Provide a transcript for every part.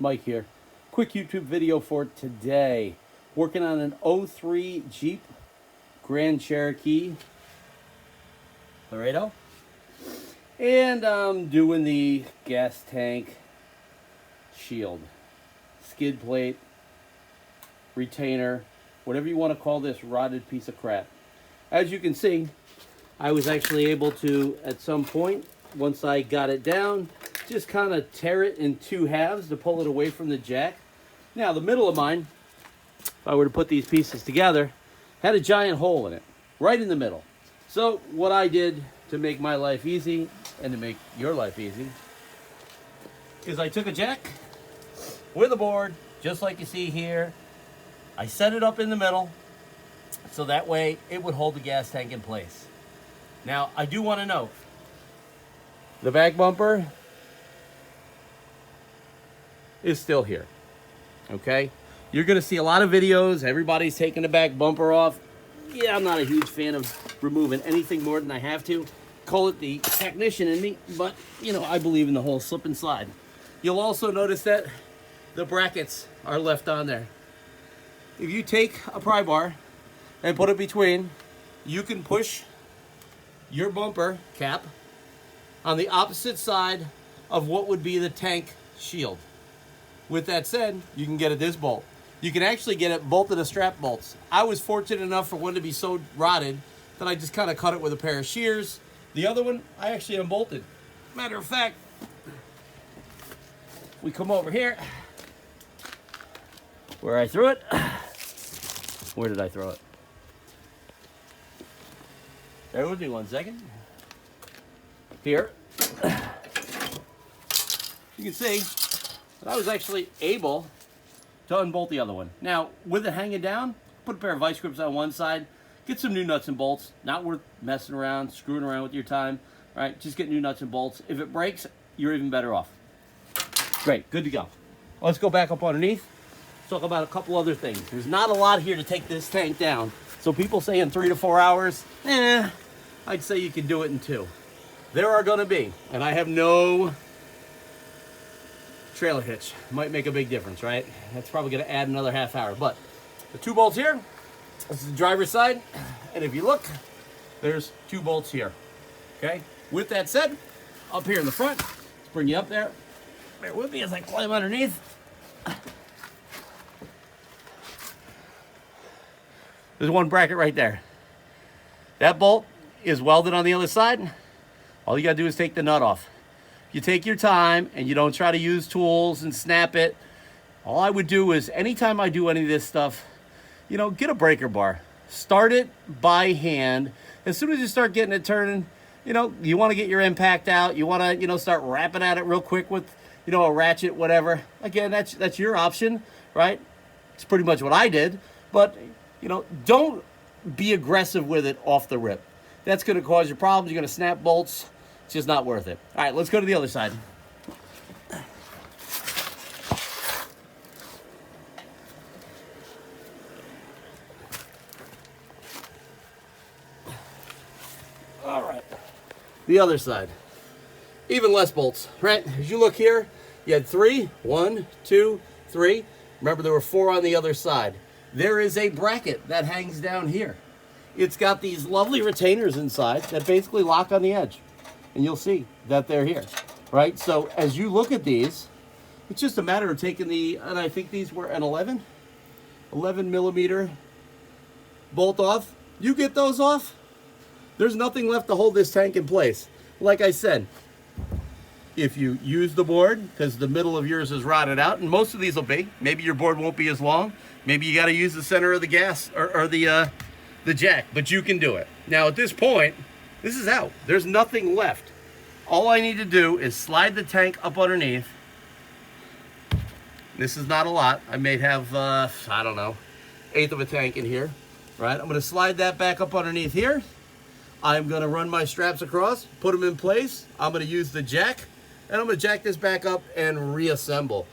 Mike here. Quick YouTube video for today. Working on an '03 Jeep Grand Cherokee Laredo. And I'm doing the gas tank shield, skid plate, retainer, whatever you want to call this rotted piece of crap. As you can see, I was actually able to, at some point, once I got it down, just kind of tear it in two halves to pull it away from the jack. Now, the middle of mine, if I were to put these pieces together, had a giant hole in it, right in the middle. So what I did to make my life easy and to make your life easy is I took a jack with a board, just like you see here. I set it up in the middle so that way it would hold the gas tank in place. Now, I do want to note, the back bumper is still here, okay? You're going to see a lot of videos. Everybody's taking the back bumper off. Yeah, I'm not a huge fan of removing anything more than I have to. Call it the technician in me, but, you know, I believe in the whole slip and slide. You'll also notice that the brackets are left on there. If you take a pry bar and put it between, you can push your bumper cap on the opposite side of what would be the tank shield. With that said, you can get it this bolt. You can actually get it bolted to strap bolts. I was fortunate enough for one to be so rotted that I just kind of cut it with a pair of shears. The other one, I actually unbolted. Matter of fact, we come over here where I threw it. Where did I throw it? Bear with me 1 second. Here. You can see that I was actually able to unbolt the other one. Now, with it hanging down, put a pair of vice grips on one side, get some new nuts and bolts. Not worth messing around, screwing around with your time, right? Just get new nuts and bolts. If it breaks, you're even better off. Great, good to go. Let's go back up underneath. Talk about a couple other things. There's not a lot here to take this tank down. So people say in 3 to 4 hours, I'd say you can do it in 2. There are gonna be, and I have no trailer hitch. Might make a big difference, right? That's probably gonna add another half hour. But the 2 bolts here, this is the driver's side. And if you look, there's 2 bolts here, okay? With that said, up here in the front, let's bring you up there. Bear with me as I climb underneath. There's 1 bracket right there. That bolt is welded on the other side. All you gotta do is take the nut off. You take your time and you don't try to use tools and snap it. All I would do is, anytime I do any of this stuff, you know, get a breaker bar. Start it by hand. As soon as you start getting it turning, you know, you wanna get your impact out. You wanna, you know, start wrapping at it real quick with, you know, a ratchet, whatever. Again, that's your option, right? It's pretty much what I did, but, you know, don't be aggressive with it off the rip. That's gonna cause you problems. You're gonna snap bolts. It's just not worth it. All right, let's go to the other side. All right, the other side. Even less bolts, right? As you look here, you had 3, 1, 2, 3. Remember, there were 4 on the other side. There is a bracket that hangs down here. It's got these lovely retainers inside that basically lock on the edge. And you'll see that they're here, right? So as you look at these, it's just a matter of taking the, and I think these were an 11 millimeter bolt off. You get those off, there's nothing left to hold this tank in place. Like I said, if you use the board, because the middle of yours is rotted out, and most of these will be, maybe your board won't be as long. Maybe you got to use the center of the gas or the jack, but you can do it. Now at this point, this is out. There's nothing left. All I need to do is slide the tank up underneath. This is not a lot. I may have, I don't know, 1/8 of a tank in here, right? I'm gonna slide that back up underneath here. I'm gonna run my straps across, put them in place. I'm gonna use the jack, and I'm gonna jack this back up and reassemble.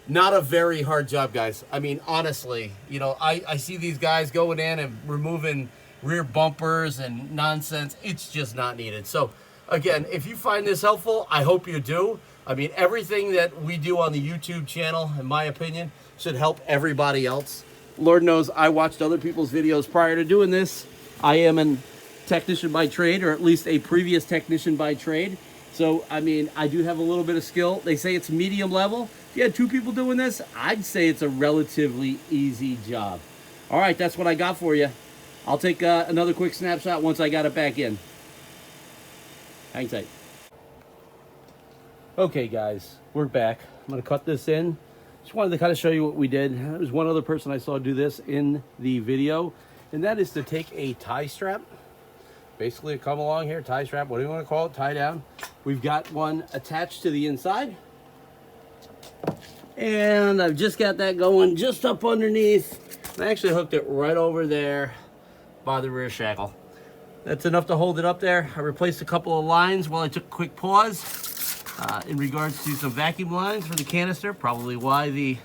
Not a very hard job, guys. I mean, honestly, you know, I see these guys going in and removing rear bumpers and nonsense. It's just not needed. So again, if you find this helpful, I hope you do. I mean, everything that we do on the YouTube channel, in my opinion, should help everybody else. Lord knows I watched other people's videos prior to doing this. I am a technician by trade, or at least a previous technician by trade. So, I mean, I do have a little bit of skill. They say it's medium level. If you had 2 people doing this, I'd say it's a relatively easy job. All right, that's what I got for you. I'll take another quick snapshot once I got it back in. Hang tight. Okay, guys, we're back. I'm going to cut this in. Just wanted to kind of show you what we did. There's one other person I saw do this in the video, and that is to take a tie strap. Basically, come along here, tie strap, what do you want to call it, tie down. We've got one attached to the inside. And I've just got that going just up underneath. I actually hooked it right over there by the rear shackle. That's enough to hold it up there. I replaced a couple of lines while I took a quick pause in regards to some vacuum lines for the canister. Probably why the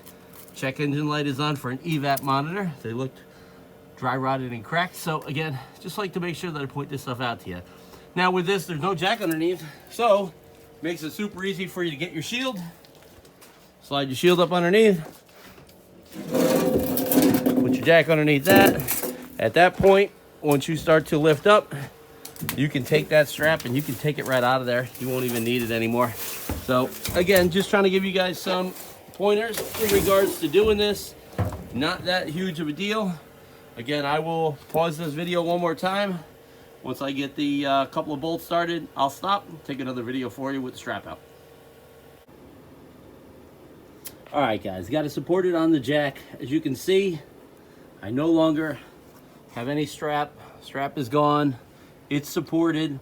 check engine light is on for an EVAP monitor. They looked dry rotted and cracked. So again, just like to make sure that I point this stuff out to you. Now with this, there's no jack underneath, so makes it super easy for you to get your shield. Slide your shield up underneath. Put your jack underneath that. At that point, once you start to lift up, you can take that strap and you can take it right out of there. You won't even need it anymore. So again, just trying to give you guys some pointers in regards to doing this. Not that huge of a deal. Again, I will pause this video one more time. Once I get the couple of bolts started, I'll stop, take another video for you with the strap out. All right, guys, got it supported on the jack. As you can see, I no longer have any strap. Strap is gone. It's supported.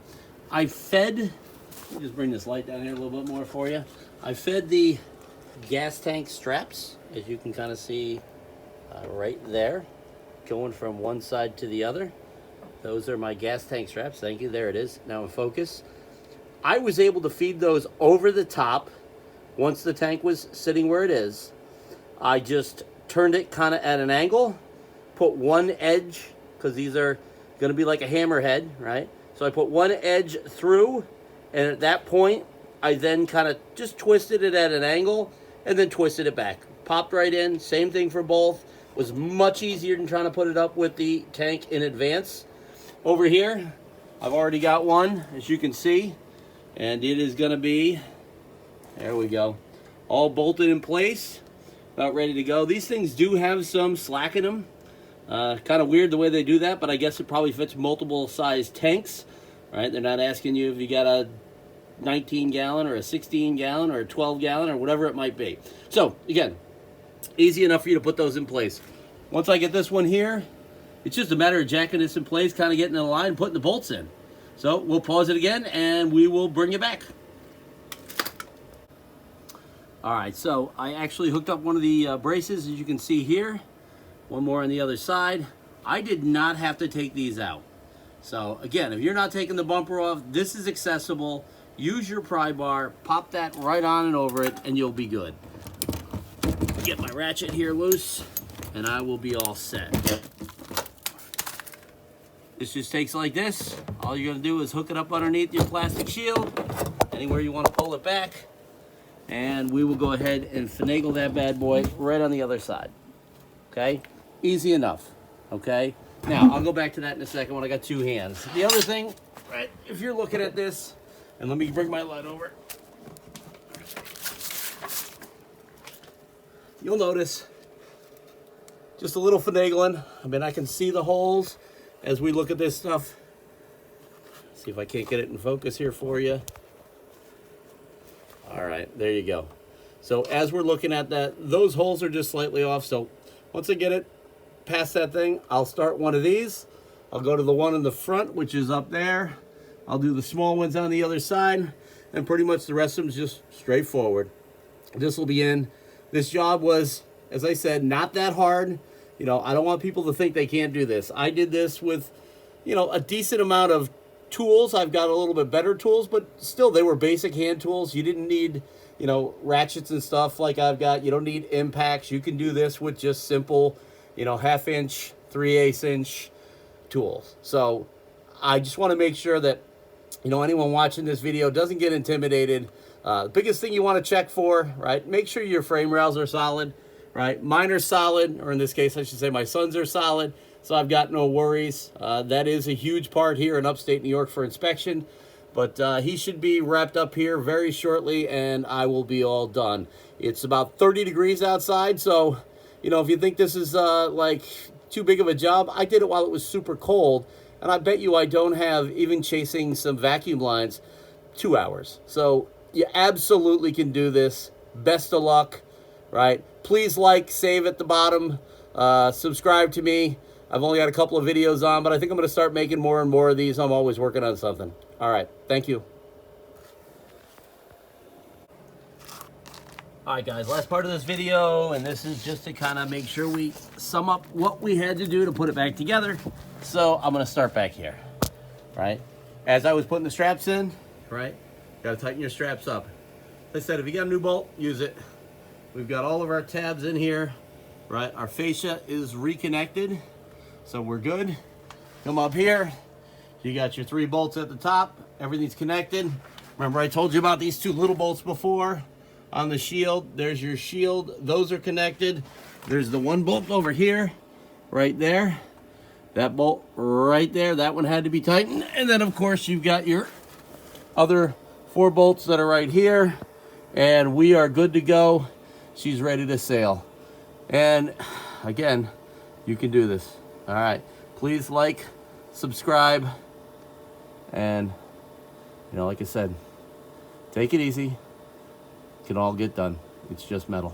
I fed, let me just bring this light down here a little bit more for you. I fed the gas tank straps, as you can kind of see right there, going from one side to the other. Those are my gas tank straps. Thank you. There it is. Now in focus. I was able to feed those over the top once the tank was sitting where it is. I just turned it kind of at an angle, put one edge, because these are going to be like a hammerhead, right? So I put one edge through, and at that point, I then kind of just twisted it at an angle and then twisted it back. Popped right in. Same thing for both. Was much easier than trying to put it up with the tank in advance. Over here, I've already got one, as you can see, and it is going to be, there we go, all bolted in place, about ready to go. These things do have some slack in them. Kind of weird the way they do that, but I guess it probably fits multiple size tanks, right? They're not asking you if you got a 19 gallon or a 16 gallon or a 12 gallon or whatever it might be. So again, easy enough for you to put those in place. Once I get this one here, it's just a matter of jacking this in place, kind of getting in a line, putting the bolts in. So we'll pause it again and we will bring you back. All right, so I actually hooked up one of the braces, as you can see here. One more on the other side. I did not have to take these out. So again, if you're not taking the bumper off, this is accessible. Use your pry bar, pop that right on and over it, and you'll be good. Get my ratchet here loose, and I will be all set. This just takes like this. All you're gonna do is hook it up underneath your plastic shield, anywhere you want to pull it back, and we will go ahead and finagle that bad boy right on the other side. Okay, easy enough. Okay, now I'll go back to that in a second when I got two hands. The other thing, right, if you're looking at this, and let me bring my light over, you'll notice just a little finagling. I mean, I can see the holes as we look at this stuff. See if I can't get it in focus here for you. All right, there you go. So as we're looking at that, those holes are just slightly off. So once I get it past that thing, I'll start one of these. I'll go to the one in the front, which is up there. I'll do the small ones on the other side, and pretty much the rest of them is just straightforward. This will be in. This job was, as I said, not that hard. You know, I don't want people to think they can't do this. I did this with, you know, a decent amount of tools. I've got a little bit better tools, but still they were basic hand tools. You didn't need, you know, ratchets and stuff like I've got. You don't need impacts. You can do this with just simple, you know, 1/2 inch, 3/8 inch tools. So I just want to make sure that, you know, anyone watching this video doesn't get intimidated The biggest thing you want to check for, right? Make sure your frame rails are solid, right? Mine are solid, or in this case, I should say my sons are solid, so I've got no worries. That is a huge part here in upstate New York for inspection, but he should be wrapped up here very shortly, and I will be all done. It's about 30 degrees outside, so, you know, if you think this is like too big of a job, I did it while it was super cold, and I bet you I don't have, even chasing some vacuum lines, 2 hours. So you absolutely can do this. Best of luck, right? Please like, save at the bottom, subscribe to me. I've only got a couple of videos on, but I think I'm going to start making more and more of these. I'm always working on something. All right, thank you. All right, guys, last part of this video, and this is just to kind of make sure we sum up what we had to do to put it back together. So I'm going to start back here, right? As I was putting the straps in, right, got to tighten your straps up. Like I said, if you got a new bolt, use it. We've got all of our tabs in here, right? Our fascia is reconnected, so we're good. Come up here, you got your 3 bolts at the top, everything's connected. Remember I told you about these 2 little bolts before on the shield. There's your shield, those are connected. There's the 1 bolt over here, right there. That bolt right there, that one had to be tightened. And then of course you've got your other 4 bolts that are right here, and we are good to go. She's ready to sail. And again, you can do this. All right, please like, subscribe, and you know, like I said, take it easy. It can all get done. It's just metal.